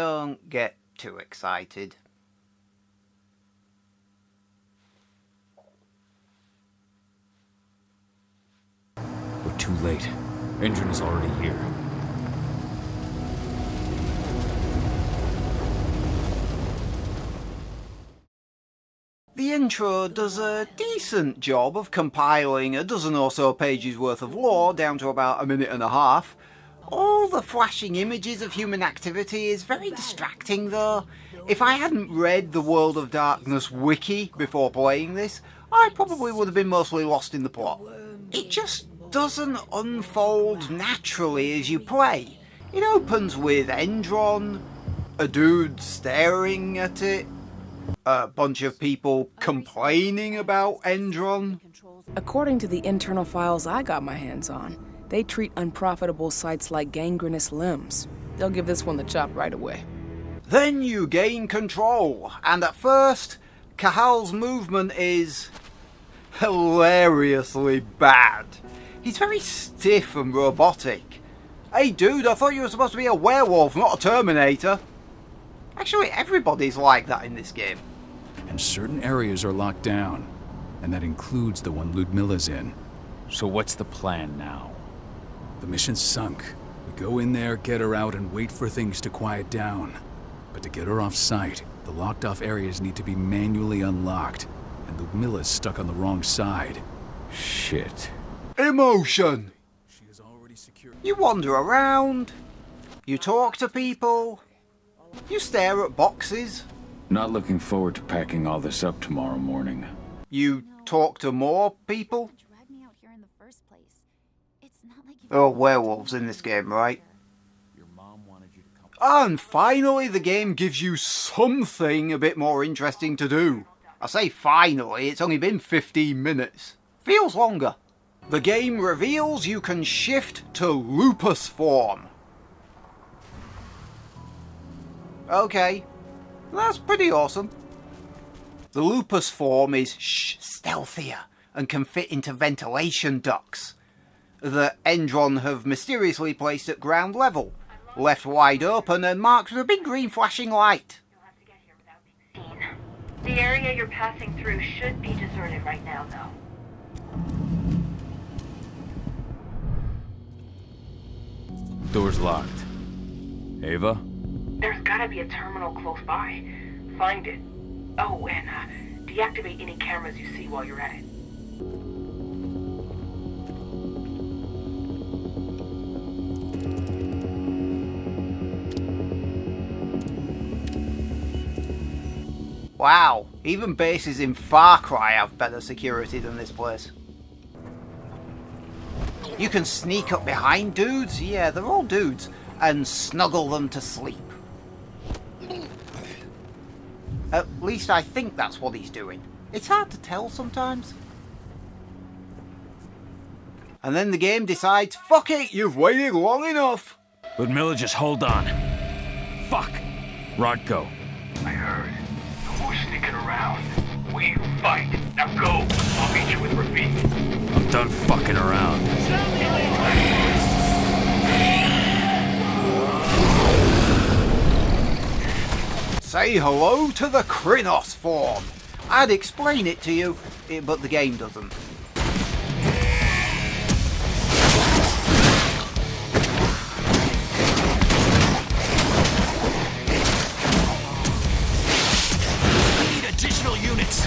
don't get too excited. We're too late. Engine is already here. The intro does a decent job of compiling a dozen or so pages worth of lore down to about a minute and a half. All the flashing images of human activity is very distracting though. If I hadn't read the World of Darkness wiki before playing this, I probably would have been mostly lost in the plot. It just doesn't unfold naturally as you play. It opens with Endron, a dude staring at it, a bunch of people complaining about Endron. According to the internal files I got my hands on, they treat unprofitable sites like gangrenous limbs. They'll give this one the chop right away. Then you gain control, and at first, Cahal's movement is hilariously bad. He's very stiff and robotic. Hey dude, I thought you were supposed to be a werewolf, not a Terminator. Actually, everybody's like that in this game. And certain areas are locked down, and that includes the one Ludmilla's in. So what's the plan now? The mission's sunk. We go in there, get her out, and wait for things to quiet down. But to get her off site, the locked-off areas need to be manually unlocked, and Ludmilla's stuck on the wrong side. Shit. Emotion! She is already secured. You wander around, you talk to people, you stare at boxes, Not looking forward to packing all this up tomorrow morning. you talk to more people. Drag me out here in the first place. It's not like you. There are werewolves in this game, right? Your mom wanted you to come. And finally the game gives you something a bit more interesting to do. I say finally, it's only been 15 minutes. Feels longer. The game reveals you can shift to lupus form. Okay, that's pretty awesome. The lupus form is stealthier and can fit into ventilation ducts that Endron have mysteriously placed at ground level, left wide open and marked with a big green flashing light. You'll have to get here without being seen. The area you're passing through should be deserted right now, though. Door's locked. Ava? There's gotta be a terminal close by. Find it. Oh, and deactivate any cameras you see while you're at it. Wow, even bases in Far Cry have better security than this place. You can sneak up behind dudes, yeah, they're all dudes, and snuggle them to sleep. At least I think that's what he's doing. It's hard to tell sometimes. And then the game decides, fuck it, you've waited long enough. Ludmilla, just hold on. Fuck! Rodko. I heard. No more sneaking around. We fight. Now go. I'll meet you with Rafik. I'm done fucking around. Say hello to the Krynos form. I'd explain it to you, but the game doesn't. I need additional units.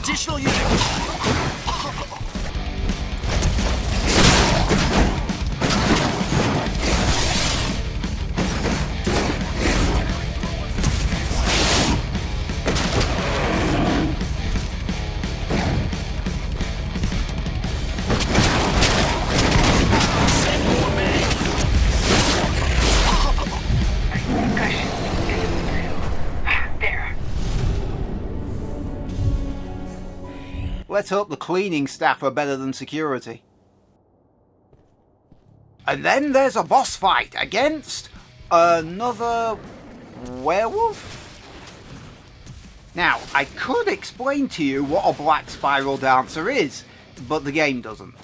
Additional unit! let's hope the cleaning staff are better than security. And then there's a boss fight against another werewolf? Now, I could explain to you what a black spiral dancer is, but the game doesn't.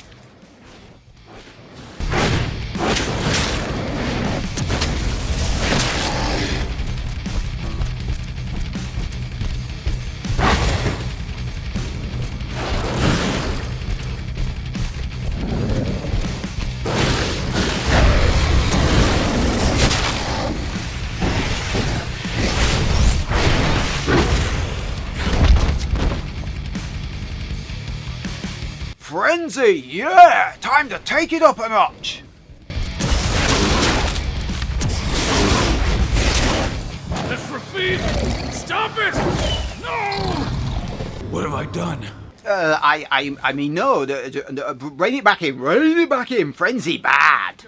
Frenzy, yeah! Time to take it up a notch! That's Rafid! Stop it! No! What have I done? I mean, no, rein it back in, Frenzy bad!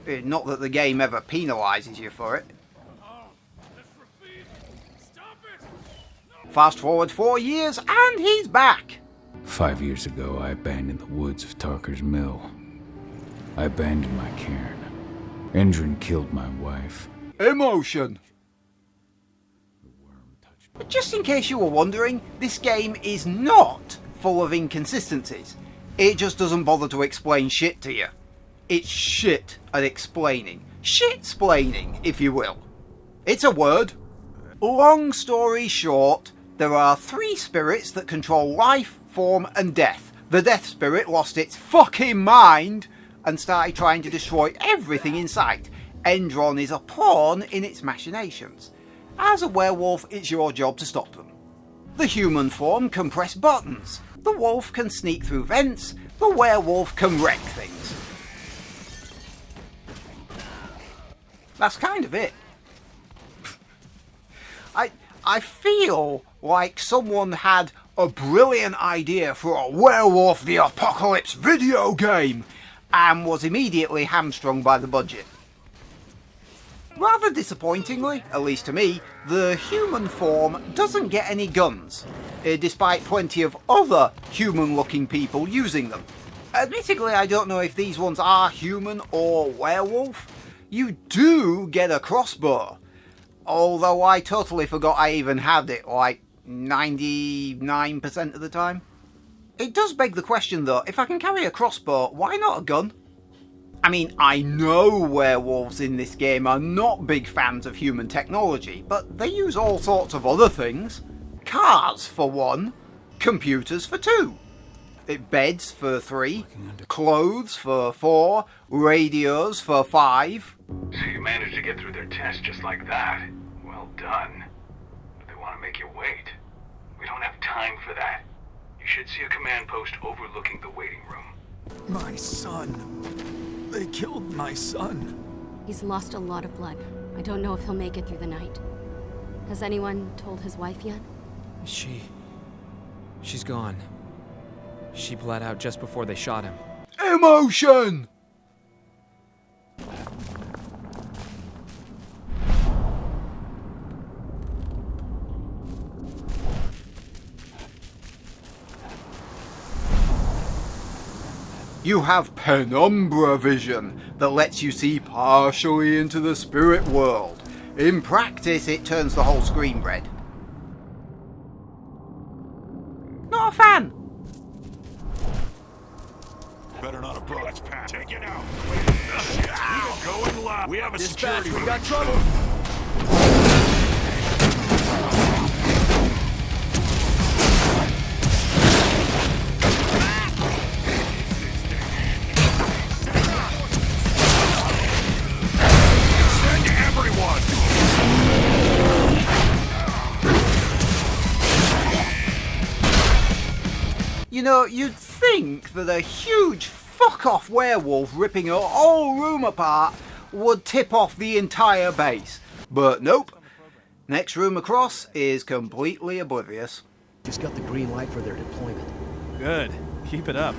Not that the game ever penalises you for it. Fast forward 4 years, and he's back! 5 years ago, I abandoned the woods of Tarker's Mill. I abandoned my cairn. Endrin killed my wife. Emotion! But just in case you were wondering, this game is not full of inconsistencies. It just doesn't bother to explain shit to you. It's shit at explaining. Shit-splaining, if you will. It's a word. Long story short, there are 3 spirits that control life, form and death. The death spirit lost its fucking mind and started trying to destroy everything in sight. Endron is a pawn in its machinations. As a werewolf, it's your job to stop them. The human form can press buttons. The wolf can sneak through vents. The werewolf can wreck things. That's kind of it. I feel like someone had a brilliant idea for a Werewolf the Apocalypse video game and was immediately hamstrung by the budget. Rather disappointingly, at least to me, the human form doesn't get any guns, despite plenty of other human-looking people using them. Admittedly, I don't know if these ones are human or werewolf. You do get a crossbow, although I totally forgot I even had it, like 99% of the time. It does beg the question though, if I can carry a crossbow, why not a gun? I mean, I know werewolves in this game are not big fans of human technology, but they use all sorts of other things. Cars for 1, computers for 2, beds for 3, clothes for 4, radios for 5. So you managed to get through their test just like that. Well done. But they want to make you wait. We don't have time for that. You should see a command post overlooking the waiting room. My son. They killed my son. He's lost a lot of blood. I don't know if he'll make it through the night. Has anyone told his wife yet? She's gone. She bled out just before they shot him. Emotion! You have penumbra vision that lets you see partially into the spirit world. In practice, it turns the whole screen red. Not a fan. Better not approach. Take it out. We're going live. We have a Dispatch, security. we got trouble. You know, you'd think that a huge fuck-off werewolf ripping a whole room apart would tip off the entire base. But nope. Next room across is completely oblivious. Just got the green light for their deployment. Good. Keep it up.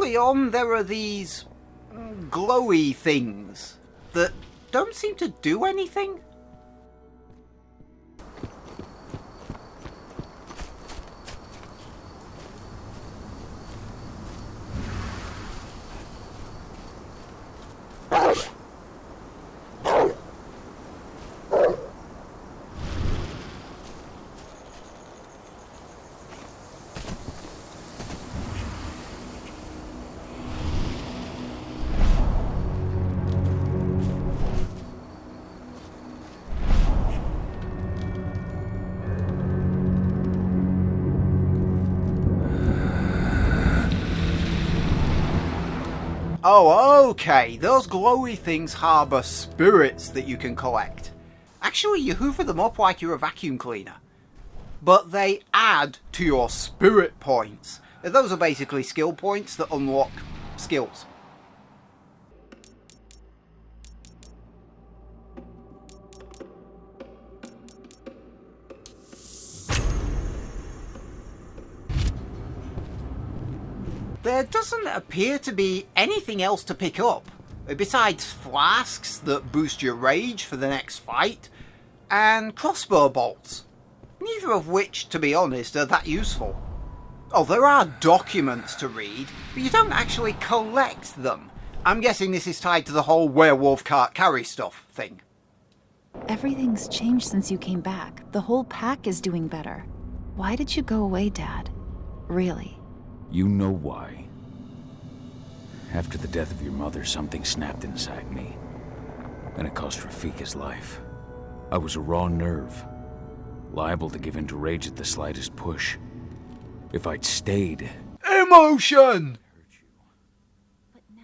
early on there are these glowy things that don't seem to do anything. Oh, okay, those glowy things harbour spirits that you can collect. Actually, you hoover them up like you're a vacuum cleaner. But they add to your spirit points. Those are basically skill points that unlock skills. There doesn't appear to be anything else to pick up, besides flasks that boost your rage for the next fight, and crossbow bolts, neither of which, to be honest, are that useful. Oh, there are documents to read, but you don't actually collect them. I'm guessing this is tied to the whole werewolf cart carry stuff thing. Everything's changed since you came back. The whole pack is doing better. Why did you go away, Dad? Really? You know why. After the death of your mother, something snapped inside me. And it cost Rafik his life. I was a raw nerve, liable to give in to rage at the slightest push. If I'd stayed... Emotion!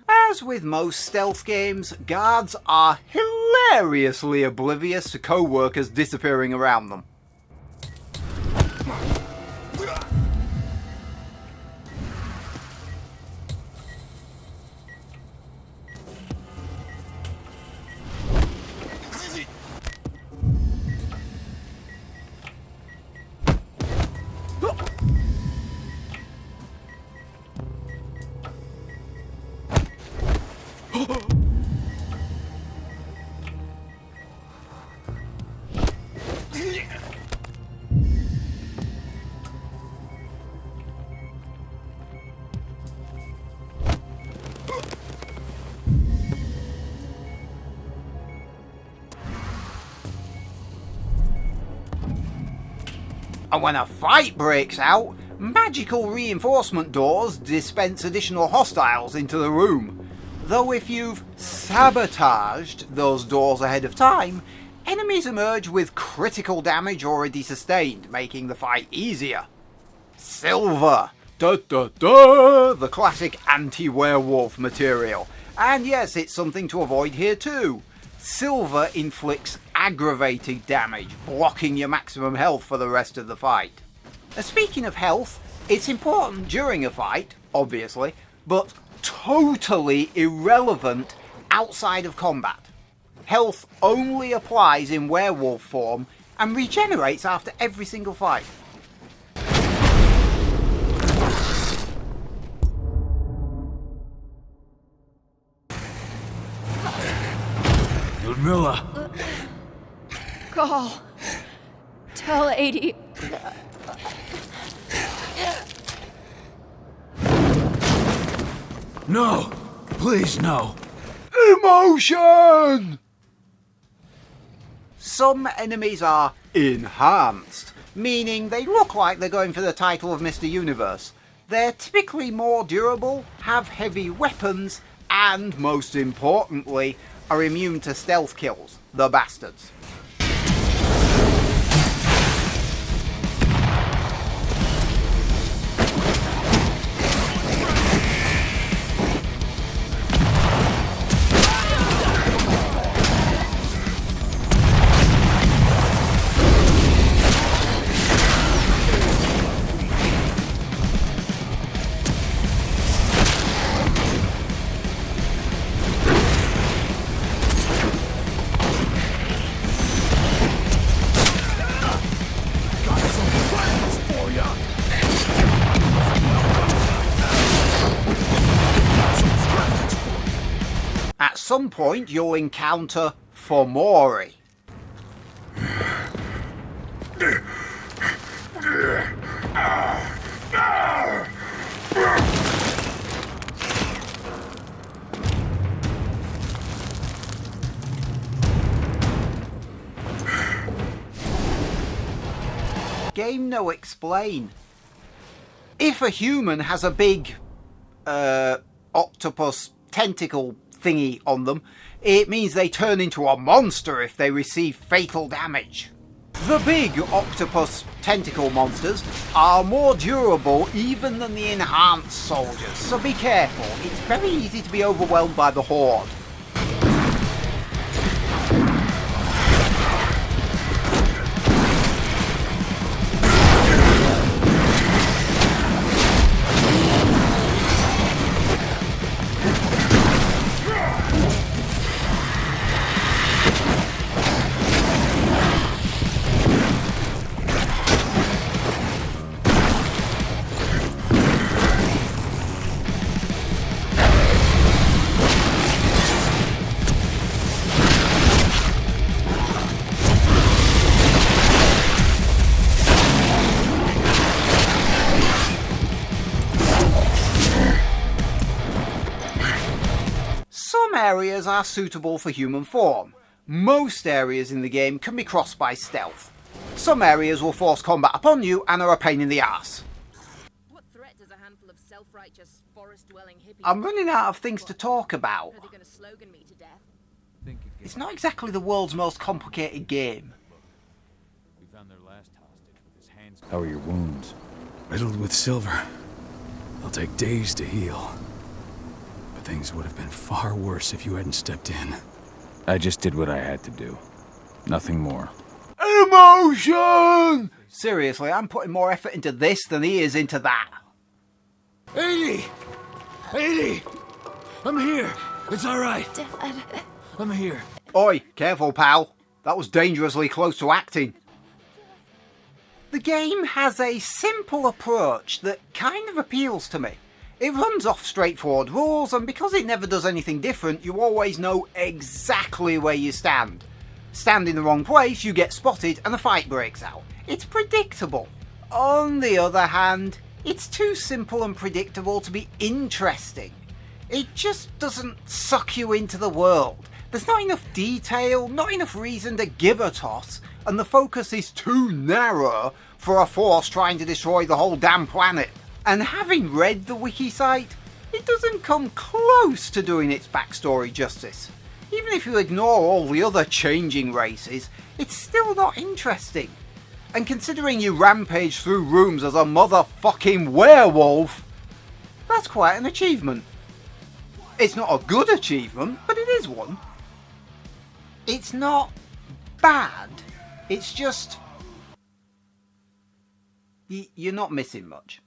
As with most stealth games, guards are hilariously oblivious to co-workers disappearing around them. And when a fight breaks out, magical reinforcement doors dispense additional hostiles into the room. Though if you've sabotaged those doors ahead of time, enemies emerge with critical damage already sustained, making the fight easier. Silver. The classic anti-werewolf material. And yes, it's something to avoid here too. Silver inflicts aggravated damage, blocking your maximum health for the rest of the fight. Speaking of health, it's important during a fight, obviously, but totally irrelevant outside of combat. Health only applies in werewolf form and regenerates after every single fight. Ludmilla! Call. Tell 80. No! Please, no! Emotion! Some enemies are enhanced, meaning they look like they're going for the title of Mr. Universe. They're typically more durable, have heavy weapons, and most importantly, are immune to stealth kills, the bastards. some point you'll encounter Fomori. Game no explain. If a human has a big octopus tentacle thingy on them, it means they turn into a monster if they receive fatal damage. The big octopus tentacle monsters are more durable even than the enhanced soldiers, so be careful. It's very easy to be overwhelmed by the horde. Some areas are suitable for human form. Most areas in the game can be crossed by stealth. Some areas will force combat upon you and are a pain in the arse. What threat does a handful of self-righteous, forest-dwelling hippies... I'm running out of things to talk about. Are they going to slogan me to death? It's not exactly the world's most complicated game. We found their last hostage with his hands. How are your wounds? Riddled with silver. They'll take days to heal. But things would have been far worse if you hadn't stepped in. I just did what I had to do. Nothing more. Emotion! Seriously, I'm putting more effort into this than he is into that. 80! 80! I'm here! It's alright! Dad. I'm here. Oi, careful pal. That was dangerously close to acting. The game has a simple approach that kind of appeals to me. It runs off straightforward rules, and because it never does anything different, you always know exactly where you stand. Stand in the wrong place, you get spotted, and a fight breaks out. It's predictable. On the other hand, it's too simple and predictable to be interesting. It just doesn't suck you into the world. There's not enough detail, not enough reason to give a toss, and the focus is too narrow for a force trying to destroy the whole damn planet. And having read the wiki site, it doesn't come close to doing its backstory justice. Even if you ignore all the other changing races, it's still not interesting. And considering you rampage through rooms as a motherfucking werewolf, that's quite an achievement. It's not a good achievement, but it is one. It's not bad, it's just... you're not missing much.